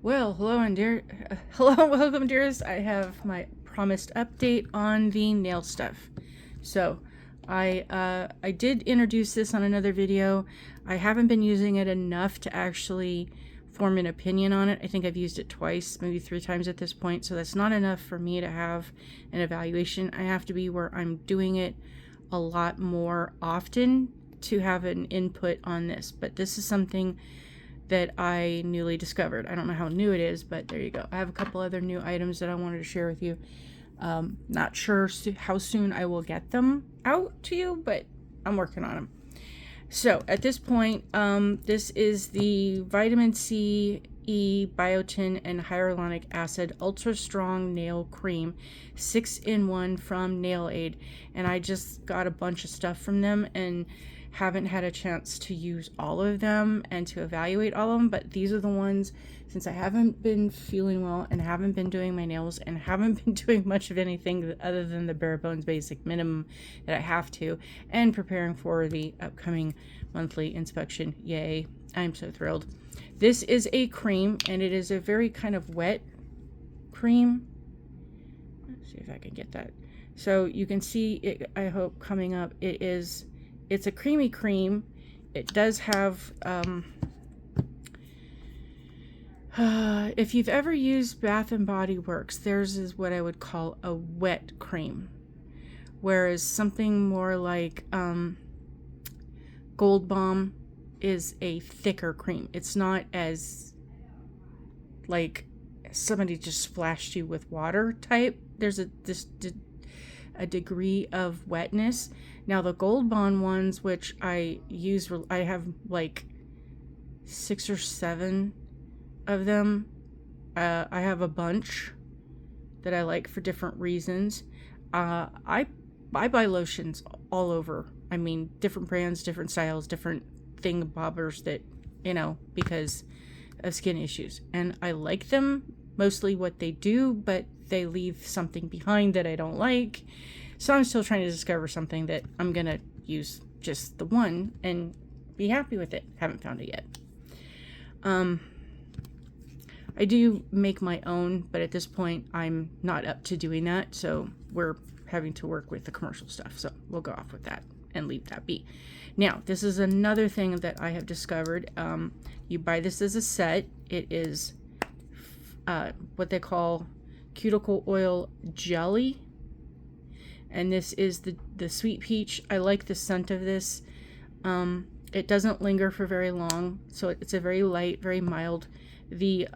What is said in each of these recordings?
Well, hello and hello, welcome, dearest. I have my promised update on the nail stuff. So, I did introduce this on another video. I haven't been using it enough to actually form an opinion on it. I think I've used it twice, maybe 3 times at this point. So that's not enough for me to have an evaluation. I have to be where I'm doing it a lot more often to have an input on this. But this is something that I newly discovered. I don't know how new it is, but there you go. I have a couple other new items that I wanted to share with you. Not sure how soon I will get them out to you, but I'm working on them. So at this point, this is the vitamin C, E, biotin, and hyaluronic acid ultra strong nail cream, 6-in-1 from Nail Aid. And I just got a bunch of stuff from them and haven't had a chance to use all of them and to evaluate all of them, but these are the ones, since I haven't been feeling well and haven't been doing my nails and haven't been doing much of anything other than the bare bones basic minimum that I have to, and preparing for the upcoming monthly inspection. Yay, I'm so thrilled. This is a cream, and it is a very kind of wet cream. Let's see if I can get that. So you can see it, I hope, coming up. It's a creamy cream. It does have, if you've ever used Bath and Body Works, theirs is what I would call a wet cream. Whereas something more like Gold Balm is a thicker cream. It's not as like somebody just splashed you with water type. There's a degree of wetness. Now the Gold Bond ones, which I use, I have like 6 or 7 of them. I have a bunch that I like for different reasons. I buy lotions all over. I mean, different brands, different styles, different thingbobbers that, because of skin issues. And I like them, mostly what they do, but they leave something behind that I don't like. So I'm still trying to discover something that I'm going to use just the one and be happy with it. Haven't found it yet. I do make my own, but at this point I'm not up to doing that. So we're having to work with the commercial stuff. So we'll go off with that and leave that be. Now, this is another thing that I have discovered. You buy this as a set. It is what they call cuticle oil jelly. And this is the sweet peach. I like the scent of this. It doesn't linger for very long, so it's a very light, very mild. The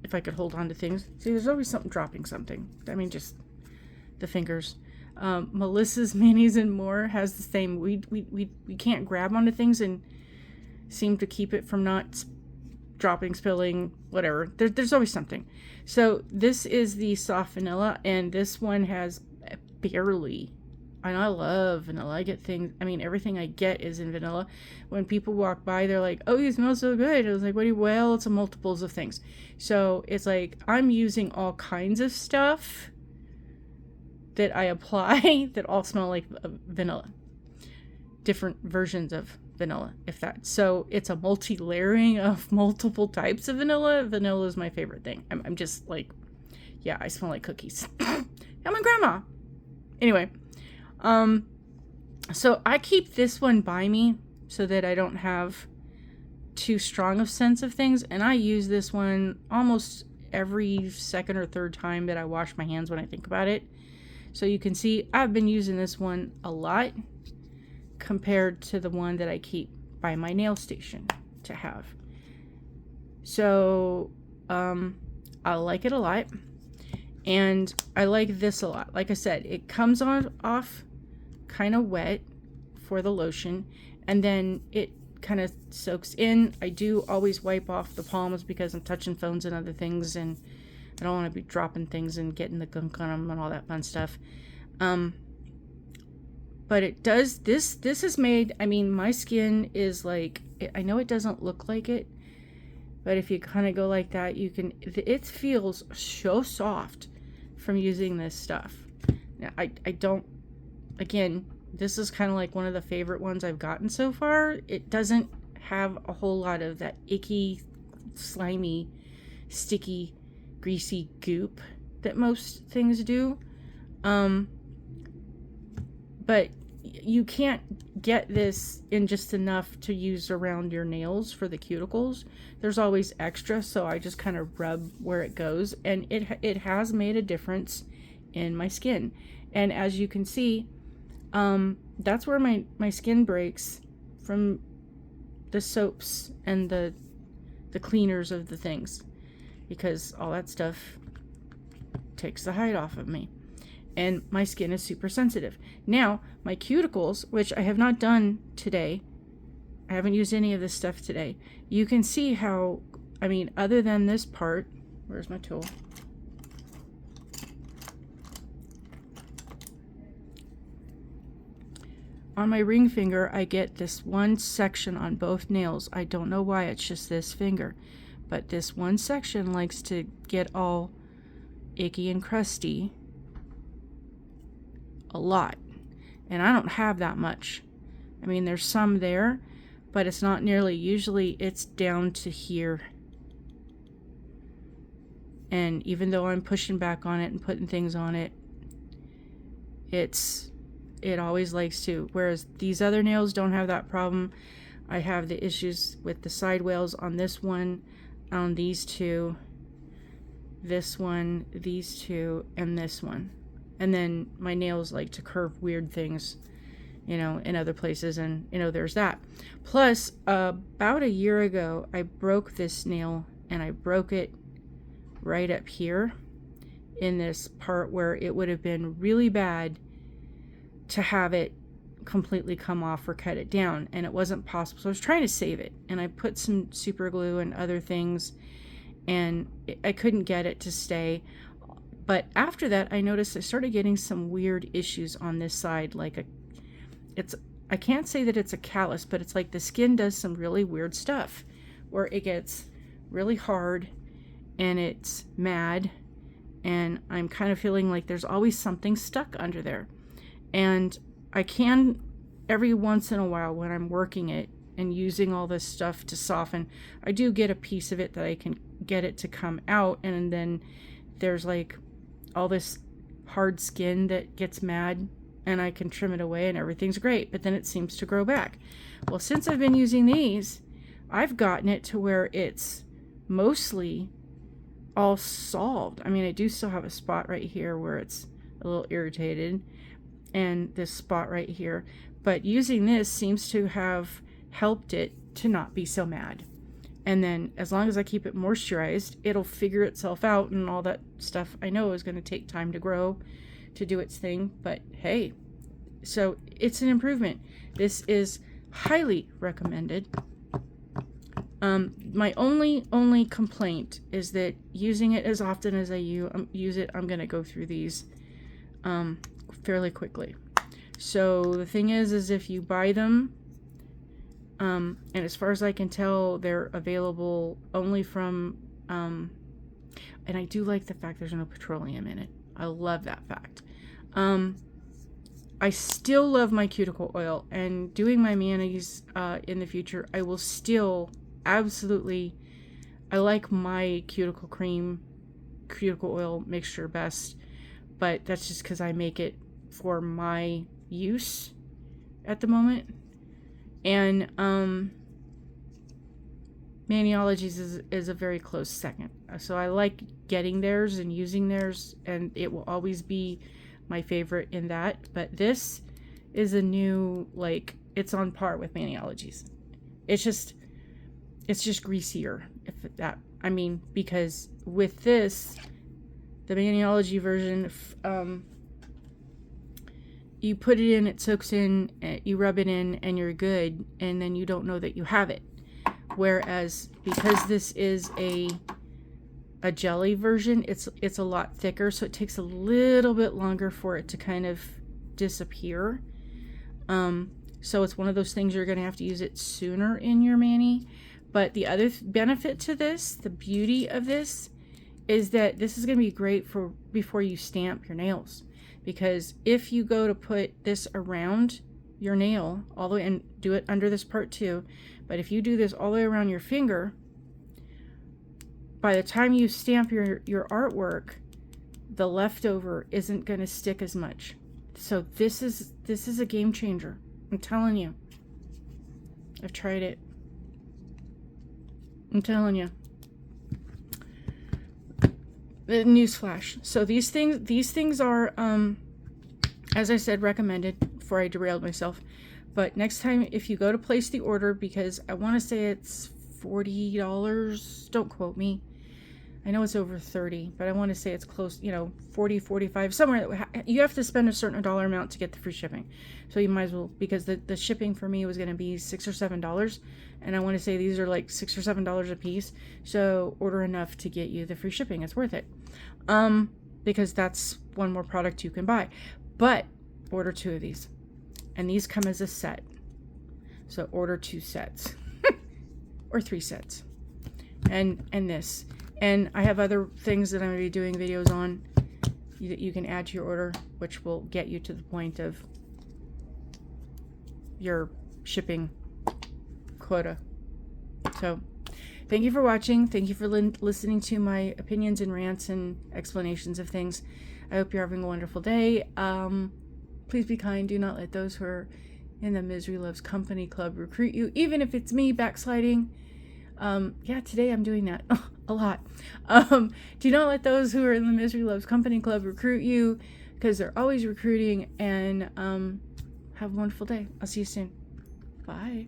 if I could hold on to things. See, there's always something dropping something. I mean, just the fingers. Melissa's Minis and More has the same. We can't grab onto things and seem to keep it from not dropping, spilling, whatever. There's always something. So this is the soft vanilla, and this one has barely, and I love vanilla. I get things, I mean, everything I get is in vanilla. When people walk by, they're like, oh, you smell so good. I was like, what do you, well, it's a multiples of things. So it's like, I'm using all kinds of stuff that I apply that all smell like vanilla. Different versions of vanilla, if that. So it's a multi-layering of multiple types of vanilla. Vanilla is my favorite thing. I'm just like, yeah, I smell like cookies. I'm my grandma. Anyway, so I keep this one by me so that I don't have too strong of scents of things, and I use this one almost every second or third time that I wash my hands when I think about it. So you can see I've been using this one a lot compared to the one that I keep by my nail station to have. So I like it a lot, and I like this a lot. Like I said, it comes off kind of wet for the lotion, and then it kind of soaks in. I do always wipe off the palms because I'm touching phones and other things, and I don't want to be dropping things and getting the gunk on them and all that fun stuff. But it does, this is made, I mean, my skin is like, I know it doesn't look like it, but if you kind of go like that, you can, it feels so soft from using this stuff. Now, I don't, again, this is kind of like one of the favorite ones I've gotten so far. It doesn't have a whole lot of that icky slimy, sticky, greasy goop that most things do. But you can't get this in just enough to use around your nails for the cuticles. There's always extra, so I just kind of rub where it goes, and it has made a difference in my skin. And as you can see, that's where my skin breaks from the soaps and the cleaners of the things, because all that stuff takes the hide off of me. And my skin is super sensitive. Now, my cuticles, which I have not done today, I haven't used any of this stuff today. You can see how, I mean, other than this part, where's my tool? On my ring finger, I get this one section on both nails. I don't know why, it's just this finger. But this one section likes to get all icky and crusty a lot. And I don't have that much. I mean, there's some there, but it's not nearly. Usually it's down to here. And even though I'm pushing back on it and putting things on it, it always likes to. Whereas these other nails don't have that problem. I have the issues with the side wales on this one, on these two, this one, these two, and this one. And then my nails like to curve weird things, you know, in other places, and, you know, there's that. Plus, about a year ago, I broke this nail, and I broke it right up here in this part where it would have been really bad to have it completely come off or cut it down, and it wasn't possible. So I was trying to save it, and I put some super glue and other things, and I couldn't get it to stay. But after that, I noticed I started getting some weird issues on this side. Like I can't say that it's a callus, but it's like the skin does some really weird stuff where it gets really hard and it's mad, and I'm kind of feeling like there's always something stuck under there. And I can, every once in a while when I'm working it and using all this stuff to soften, I do get a piece of it that I can get it to come out, and then there's like all this hard skin that gets mad, and I can trim it away and everything's great, but then it seems to grow back. Well, since I've been using these, I've gotten it to where it's mostly all solved. I mean, I do still have a spot right here where it's a little irritated, and this spot right here, but using this seems to have helped it to not be so mad. And then as long as I keep it moisturized, it'll figure itself out, and all that stuff I know is going to take time to grow, to do its thing. But hey, so it's an improvement. This is highly recommended. My only complaint is that using it as often as I use it, I'm going to go through these fairly quickly. So the thing is if you buy them, and as far as I can tell, they're available only from, and I do like the fact there's no petroleum in it. I love that fact. I still love my cuticle oil, and doing my manis in the future, I will still absolutely, I like my cuticle cream, cuticle oil mixture best, but that's just because I make it for my use at the moment. And Maniologies is a very close second. So I like getting theirs and using theirs, and it will always be my favorite in that. But this is a new, like, it's on par with Maniologies. It's just greasier, if that, I mean, because with this, the Maniology version, you put it in, it soaks in, you rub it in, and you're good, and then you don't know that you have it. Whereas because this is a jelly version, it's a lot thicker, so it takes a little bit longer for it to kind of disappear. So it's one of those things you're going to have to use it sooner in your mani. But the other benefit to this, the beauty of this, is that this is going to be great for before you stamp your nails. Because if you go to put this around your nail all the way, and do it under this part too, but if you do this all the way around your finger, by the time you stamp your artwork, the leftover isn't going to stick as much. So this is a game changer. I'm telling you. I've tried it. I'm telling you. Newsflash. So these things are, as I said, recommended before I derailed myself. But next time, if you go to place the order, because I want to say it's $40, don't quote me. I know it's over 30, but I want to say it's close, 40, 45, somewhere. You have to spend a certain dollar amount to get the free shipping. So you might as well, because the shipping for me was going to be $6 or $7. And I want to say these are like $6 or $7 a piece. So order enough to get you the free shipping. It's worth it. Because that's one more product you can buy. But order 2 of these. And these come as a set. So order 2 sets. Or 3 sets. And this. And I have other things that I'm going to be doing videos on that you can add to your order, which will get you to the point of your shipping quota. So thank you for watching. Thank you for listening to my opinions and rants and explanations of things. I hope you're having a wonderful day. Please be kind. Do not let those who are in the Misery Loves Company Club recruit you, even if it's me backsliding. Yeah, today I'm doing that a lot. Do not let those who are in the Misery Loves Company Club recruit you, because they're always recruiting. And have a wonderful day. I'll see you soon. Bye.